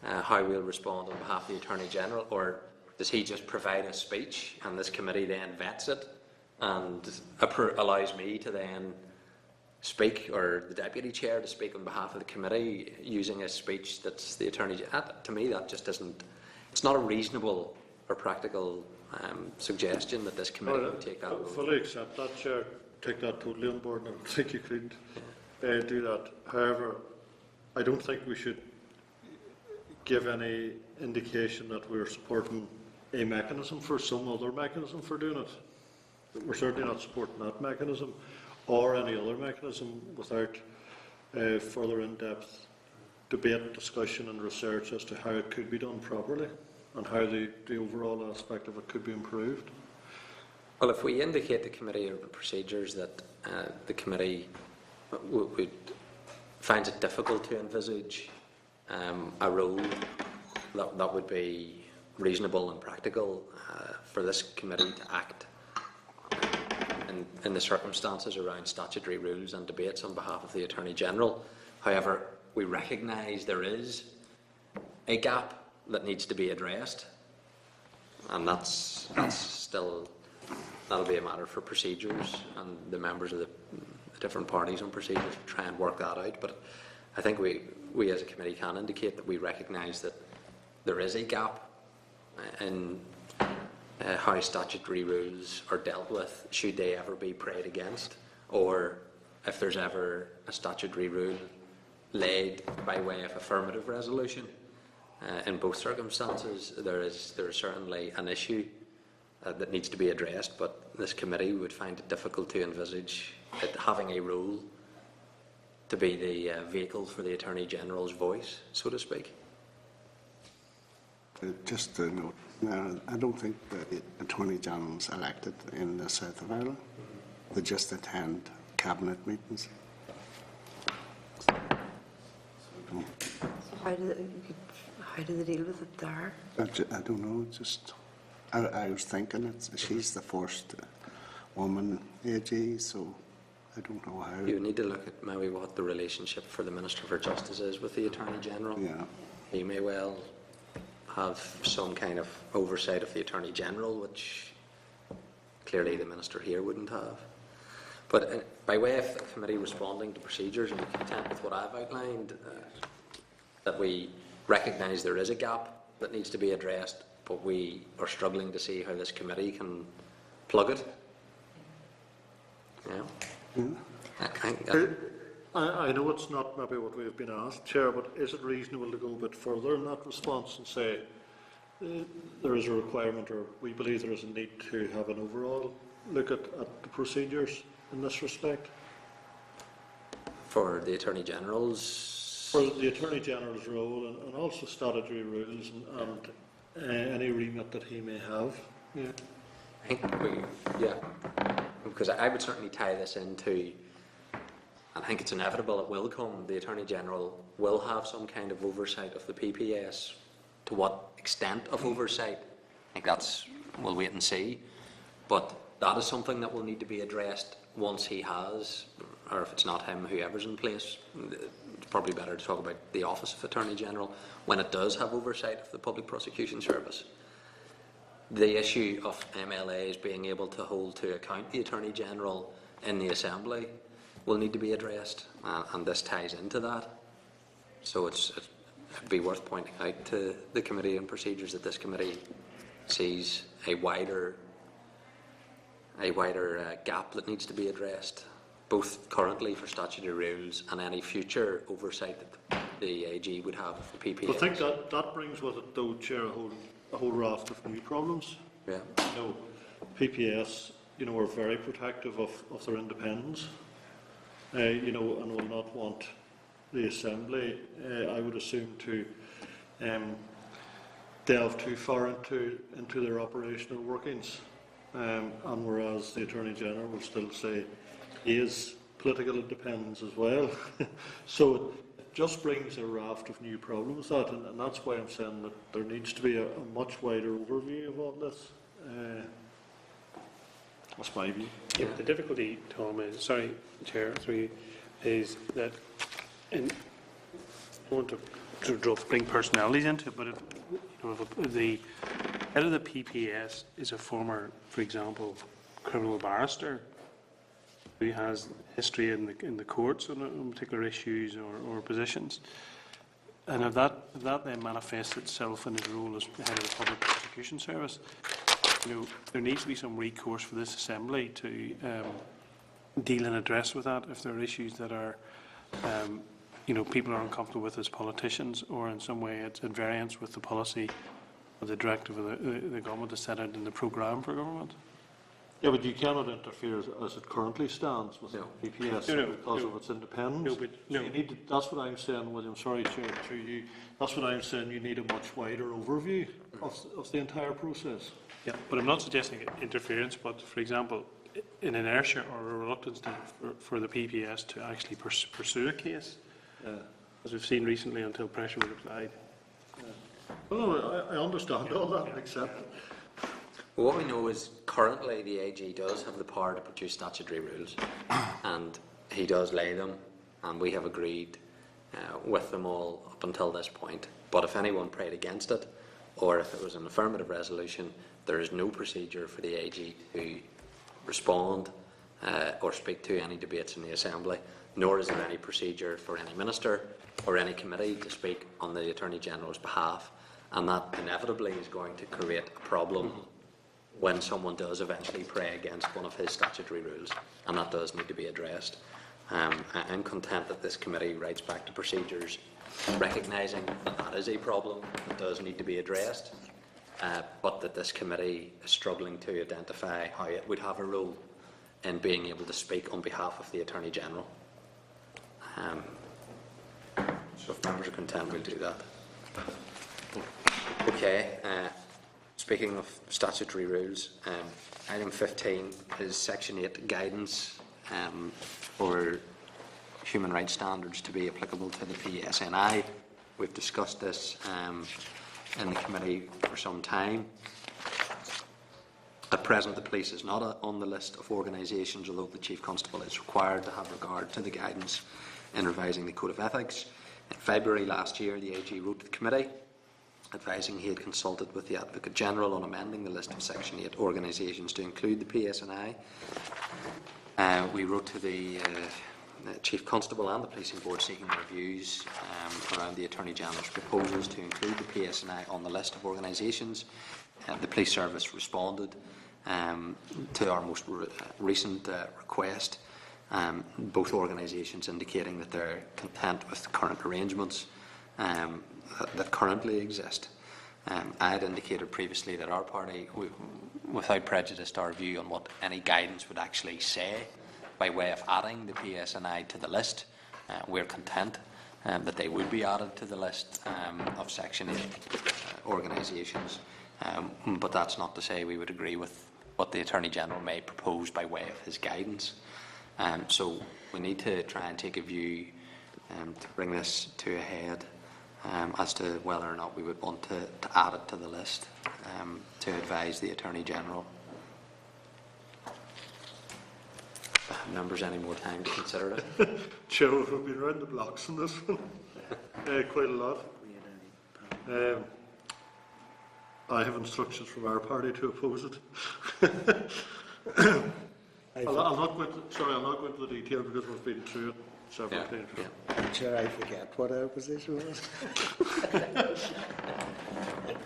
how we'll respond on behalf of the Attorney General, or does he just provide a speech and this committee then vets it and allows me to then speak, or the Deputy Chair to speak on behalf of the committee using a speech that's the Attorney General? To me, that just isn't, it's not a reasonable or practical suggestion that this committee would take that I role. fully accept that, Chair. Take that totally on board, and I think you could. do that. However, I don't think we should give any indication that we're supporting a mechanism for some other mechanism for doing it. We're certainly not supporting that mechanism or any other mechanism without further in-depth debate, discussion and research as to how it could be done properly and how the overall aspect of it could be improved. Well, if we indicate the committee or the procedures that the committee would finds it difficult to envisage a role that would be reasonable and practical for this committee to act in the circumstances around statutory rules and debates on behalf of the Attorney-General. However, we recognise there is a gap that needs to be addressed, and that's still, that'll be a matter for procedures and the members of the different parties on procedures to try and work that out. But I think we as a committee can indicate that we recognise that there is a gap in how statutory rules are dealt with, should they ever be prayed against, or if there's ever a statutory rule laid by way of affirmative resolution. In both circumstances, there is certainly an issue that needs to be addressed, but this committee would find it difficult to envisage it having a role to be the vehicle for the Attorney-General's voice, so to speak. Just a note, I don't think the Attorney-General is elected in the south of Ireland. They just attend cabinet meetings. How do they deal with it there? I don't know, just, I was thinking she's the first woman AG, so I don't know how. You need to look at maybe what the relationship for the Minister for Justice is with the Attorney-General. Yeah. He may well have some kind of oversight of the Attorney-General, which clearly the Minister here wouldn't have. But by way of the committee responding to procedures and content with what I've outlined, that we recognise there is a gap that needs to be addressed, but we are struggling to see how this committee can plug it. Yeah. I know it's not maybe what we've been asked, Chair, but is it reasonable to go a bit further in that response and say there is a requirement, or we believe there is a need to have an overall look at the procedures in this respect? For the Attorney-General's? For the Attorney-General's role and also statutory rules and any remit that he may have. Yeah. I think because I would certainly tie this into, I think it's inevitable it will come, the Attorney-General will have some kind of oversight of the PPS. To what extent of oversight, I think we'll wait and see. But that is something that will need to be addressed once he has, or if it's not him, whoever's in place. It's probably better to talk about the Office of Attorney-General when it does have oversight of the Public Prosecution Service. The issue of MLAs being able to hold to account the Attorney-General in the Assembly will need to be addressed, and this ties into that. So it'd be worth pointing out to the Committee on Procedures that this committee sees a wider gap that needs to be addressed, both currently for statutory rules and any future oversight that the AG would have of the PPS. I think that brings with it, though, Chair, a whole raft of new problems. Yeah. PPS, are very protective of their independence, and will not want the Assembly, I would assume, to delve too far into their operational workings. And whereas the Attorney-General will still say he is political independence as well. So it just brings a raft of new problems, and that's why I'm saying that there needs to be a much wider overview of all this. That's my view. Yeah, the difficulty, Tom, is, sorry, Chair, through you, is that, and I want to bring personalities into it, but if the head of the PPS is a former, for example, criminal barrister who has history in the courts on particular issues or positions, and if that then manifests itself in his role as head of the Public Prosecution Service, there needs to be some recourse for this Assembly to deal and address with that if there are issues that are people are uncomfortable with as politicians, or in some way it's at variance with the policy or the directive of the government to set out in the programme for government. Yeah, but you cannot interfere as it currently stands with No. PPS No, because of its independence. No, but So you need to, that's what I'm saying, William. Sorry, Chair, through you. That's what I'm saying. You need a much wider overview of the entire process. Yeah, but I'm not suggesting interference, but for example, an inertia or a reluctance for the PPS to actually pursue a case, as we've seen recently, until pressure was applied. Well, no, I understand all that and accept it. Well, what we know is currently the AG does have the power to produce statutory rules, and he does lay them, and we have agreed with them all up until this point. But if anyone prayed against it, or if it was an affirmative resolution, there is no procedure for the AG to respond or speak to any debates in the Assembly, nor is there any procedure for any minister or any committee to speak on the Attorney-General's behalf, and that inevitably is going to create a problem when someone does eventually pray against one of his statutory rules, and that does need to be addressed. I'm content that this committee writes back to procedures recognising that that is a problem that does need to be addressed, but that this committee is struggling to identify how it would have a role in being able to speak on behalf of the Attorney-General. So if members are content, we'll do that. Okay. Speaking of statutory rules, item 15 is Section 8 guidance for human rights standards to be applicable to the PSNI. We've discussed this in the committee for some time. At present, the police is not on the list of organisations, although the Chief Constable is required to have regard to the guidance in revising the Code of Ethics. In February last year, the AG wrote to the committee advising he had consulted with the Advocate General on amending the list of Section 8 organisations to include the PSNI. We wrote to the Chief Constable and the Policing Board seeking their views around the Attorney General's proposals to include the PSNI on the list of organisations. The Police Service responded to our most recent request, both organisations indicating that they're content with the current arrangements that currently exist. I had indicated previously that our party, without prejudice to our view on what any guidance would actually say, by way of adding the PSNI to the list, we're content that they would be added to the list of Section 8 organisations. But that's not to say we would agree with what the Attorney-General may propose by way of his guidance. So we need to try and take a view to bring this to a head as to whether or not we would want to add it to the list to advise the Attorney-General. Members, any more time to consider it? Chair, we've been round the blocks on this one quite a lot. I have instructions from our party to oppose it. I'll not go into the detail because we've been through it several times. Yeah. Chair, I forget what our position was.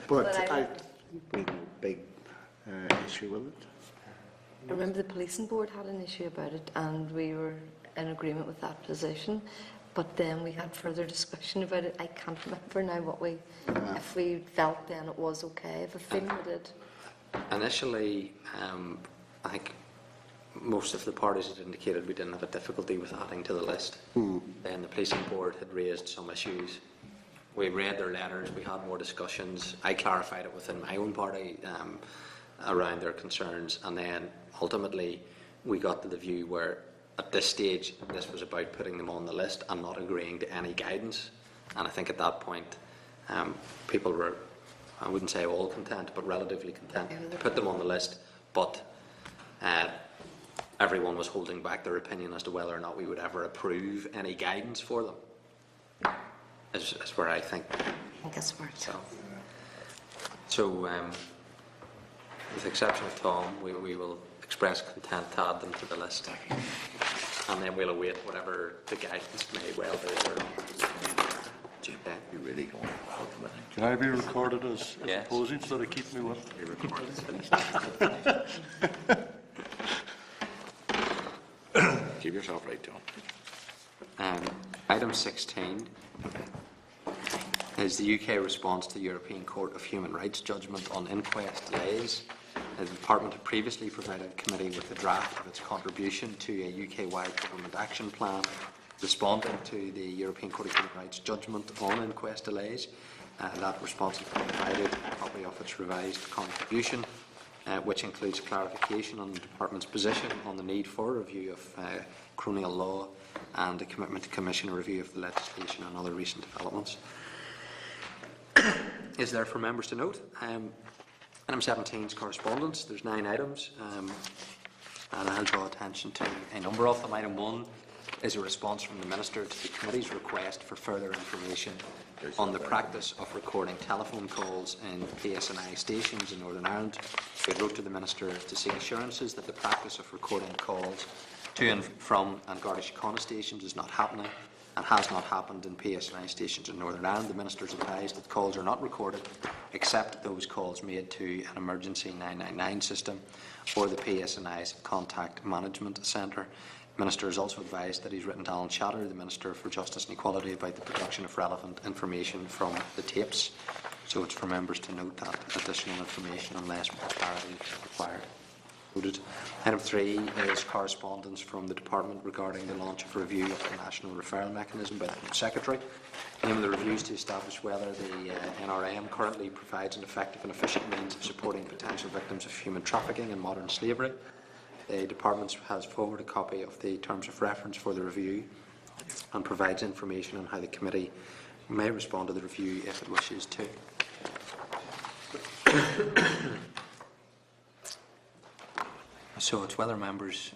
But I think we have a big issue with it. I remember the Policing Board had an issue about it, and we were in agreement with that position. But then we had further discussion about it. I can't remember now what if we felt then it was okay. If a feeling we did. Initially, I think most of the parties had indicated we didn't have a difficulty with adding to the list. Then the Policing Board had raised some issues. We read their letters, we had more discussions. I clarified it within my own party around their concerns, and then ultimately we got to the view where at this stage this was about putting them on the list and not agreeing to any guidance. And I think at that point people were, I wouldn't say all content, but relatively content to put them on the list, but everyone was holding back their opinion as to whether or not we would ever approve any guidance for them, is where I think. I think it's worth it. So with the exception of Tom, we will express content to add them to the list, and then we'll await whatever the guidance may well be. You really don't want Can I be recorded as Yes. opposing so they keep me with? Keep yourself right, John. Item 16 is the UK response to the European Court of Human Rights judgment on inquest delays. The Department had previously provided the committee with a draft of its contribution to a UK-wide government action plan responding to the European Court of Human Rights judgment on inquest delays. That response has been provided a copy of its revised contribution, which includes clarification on the Department's position on the need for a review of coronial law and a commitment to commission a review of the legislation and other recent developments. Is there for members to note? Item 17 is correspondence. There's 9 items, and I'll draw attention to a number of them. Item 1 is a response from the Minister to the Committee's request for further information on the practice of recording telephone calls in PSNI stations in Northern Ireland. We wrote to the Minister to seek assurances that the practice of recording calls to and from An Garda Síochána stations is not happening and has not happened in PSNI stations in Northern Ireland. The Minister has advised that calls are not recorded except those calls made to an emergency 999 system or the PSNI's contact management centre. The Minister has also advised that he's written to Alan Chatter, the Minister for Justice and Equality, about the production of relevant information from the tapes. So it's for members to note that additional information unless more clarity is required. Noted. Item 3 is correspondence from the Department regarding the launch of a review of the National Referral Mechanism by the Home Secretary. The aim of the review is to establish whether the NRM currently provides an effective and efficient means of supporting potential victims of human trafficking and modern slavery. The Department has forwarded a copy of the terms of reference for the review and provides information on how the committee may respond to the review if it wishes to. So it's whether members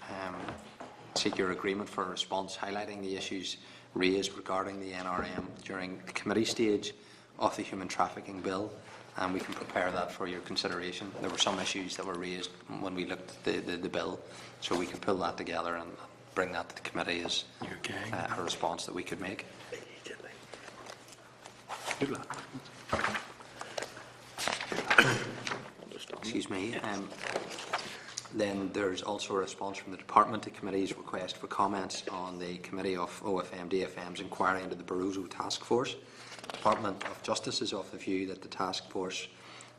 seek your agreement for a response highlighting the issues raised regarding the NRM during the committee stage of the Human Trafficking Bill, and we can prepare that for your consideration. There were some issues that were raised when we looked at the bill, so we can pull that together and bring that to the committee as a response that we could make. Excuse me. Then there's also a response from the Department to Committee's request for comments on the Committee of OFM-DFM's inquiry into the Barroso Task Force. The Department of Justice is of the view that the task force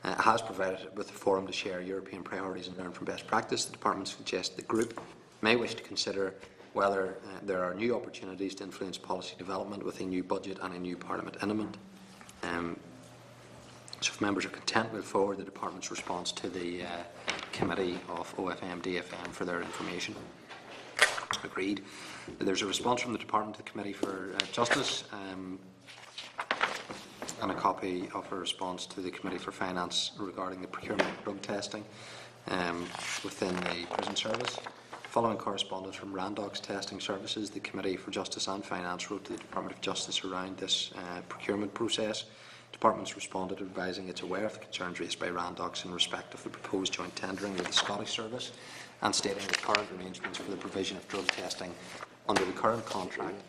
has provided it with a forum to share European priorities and learn from best practice. The Department suggests the group may wish to consider whether there are new opportunities to influence policy development with a new budget and a new Parliament instrument. So if members are content, we'll forward the Department's response to the Committee of OFM-DFM for their information. Agreed. There's a response from the Department to the Committee for Justice and a copy of a response to the Committee for Finance regarding the procurement of drug testing within the prison service. Following correspondence from Randox Testing Services, the Committee for Justice and Finance wrote to the Department of Justice around this procurement process. The Department's responded advising it's aware of the concerns raised by Randox in respect of the proposed joint tendering with the Scottish Service and stating that current arrangements for the provision of drug testing under the current contract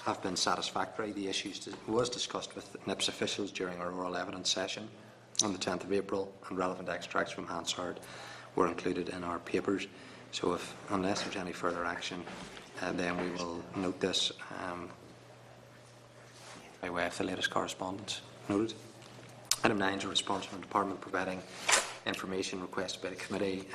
have been satisfactory. The issue was discussed with NIPS officials during our oral evidence session on the 10th of April, and relevant extracts from Hansard were included in our papers. So unless there's any further action, then we will note this by way of the latest correspondence. Noted. Item 9 is a response from the Department providing information requested by the Committee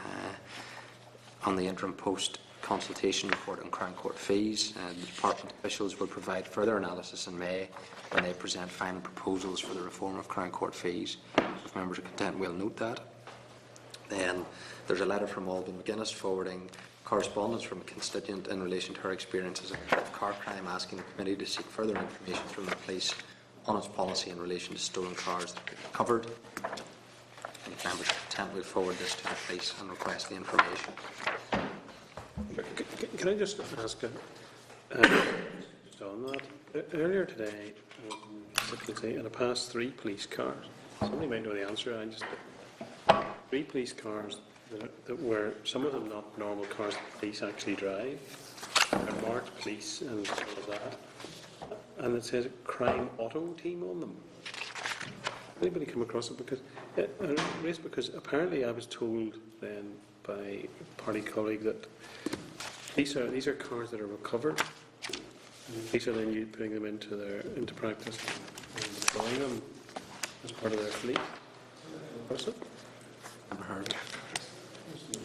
on the interim post-consultation report on Crown Court fees. The Department officials will provide further analysis in May when they present final proposals for the reform of Crown Court fees. If members are content, we'll note that. Then there's a letter from Alban McGuinness forwarding correspondence from a constituent in relation to her experiences of car crime, asking the Committee to seek further information from the police on its policy in relation to stolen cars that are recovered. And if members are content, we'll forward this to the police and request the information. Can I just ask on that? Earlier today, in the past 3 police cars, somebody might know the answer, 3 police cars that were, some of them not normal cars that police actually drive, are marked police and all of that. And it says crime auto team on them. Anybody come across it? Because apparently I was told then by a party colleague that these are cars that are recovered Police are then putting them into practice and deploying them as part of their fleet. Was it? Never heard.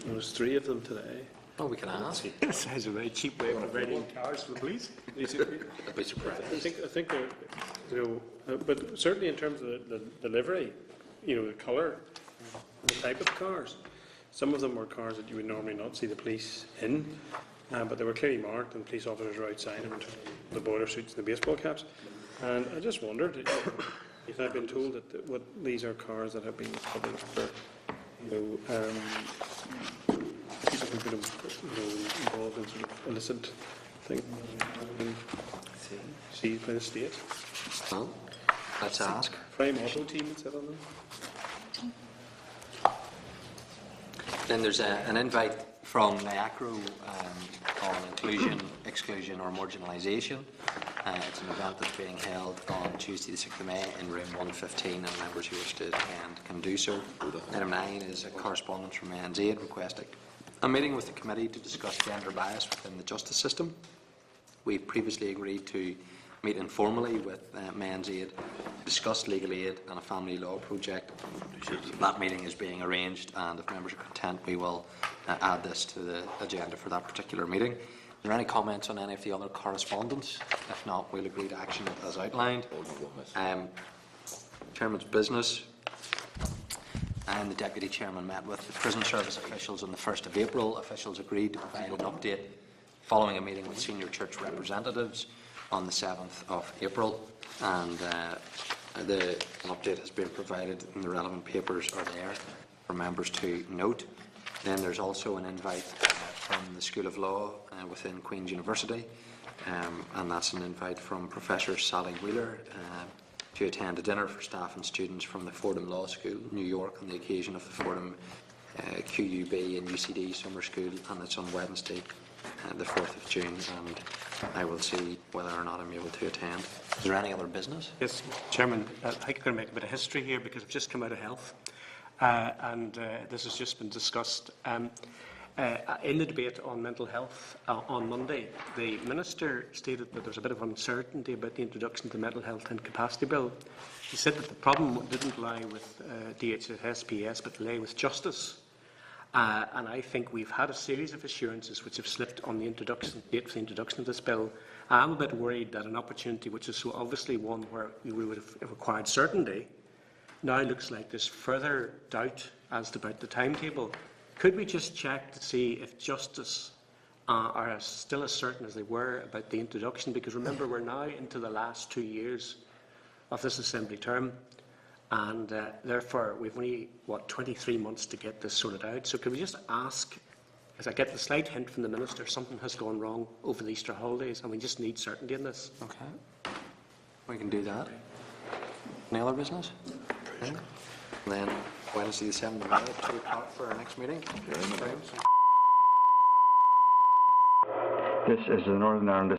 There was 3 of them today. Oh, we can ask. Sounds a very cheap way of providing cars for the police. I'd be surprised. I think they're, but certainly in terms of the livery, the colour, the type of cars, some of them were cars that you would normally not see the police in, but they were clearly marked and police officers were outside them in terms of the boiler suits and the baseball caps. And I just wondered, if I've been told that these are cars that have been published for, people who've been involved in sort of illicit things, seized by the state. Well, let's ask. Prime Auto Team had said on them. Then there's an invite from NIACRO on inclusion, exclusion or marginalisation. It's an event that's being held on Tuesday the 6th of May in room 115 and members who wish to attend can do so. Item 9 is a correspondence from Men's Aid requesting a meeting with the committee to discuss gender bias within the justice system. We've previously agreed to meet informally with Men's Aid to discuss legal aid and a family law project. That meeting is being arranged, and if members are content, we will add this to the agenda for that particular meeting. Are there any comments on any of the other correspondence? If not, we'll agree to action as outlined. Chairman's business. And the Deputy Chairman met with the Prison Service officials on the 1st of April. Officials agreed to provide an update following a meeting with senior church representatives on the 7th of April. And an update has been provided and the relevant papers are there for members to note. Then there's also an invite from the School of Law within Queen's University, and that's an invite from Professor Sally Wheeler to attend a dinner for staff and students from the Fordham Law School, New York, on the occasion of the Fordham QUB and UCD Summer School, and it's on Wednesday, the 4th of June, and I will see whether or not I'm able to attend. Is there any other business? Yes, Chairman, I think I'm going to make a bit of history here because I've just come out of health, and this has just been discussed. In the debate on mental health on Monday, the Minister stated that there's a bit of uncertainty about the introduction of the Mental Health Incapacity Bill. He said that the problem didn't lie with DHS-PS, but lay with justice. And I think we've had a series of assurances which have slipped on the date for the introduction of this bill. I'm a bit worried that an opportunity which is so obviously one where we would have required certainty now looks like there's further doubt as to about the timetable. Could we just check to see if justice are still as certain as they were about the introduction? Because remember, we're now into the last 2 years of this Assembly term, and therefore we've only, 23 months to get this sorted out. So could we just ask, as I get the slight hint from the Minister, something has gone wrong over the Easter holidays, and we just need certainty in this. Okay. We can do that. Any other business? Okay. And then Wednesday the 7th of May at 2 o'clock for our next meeting. This is the Northern Ireland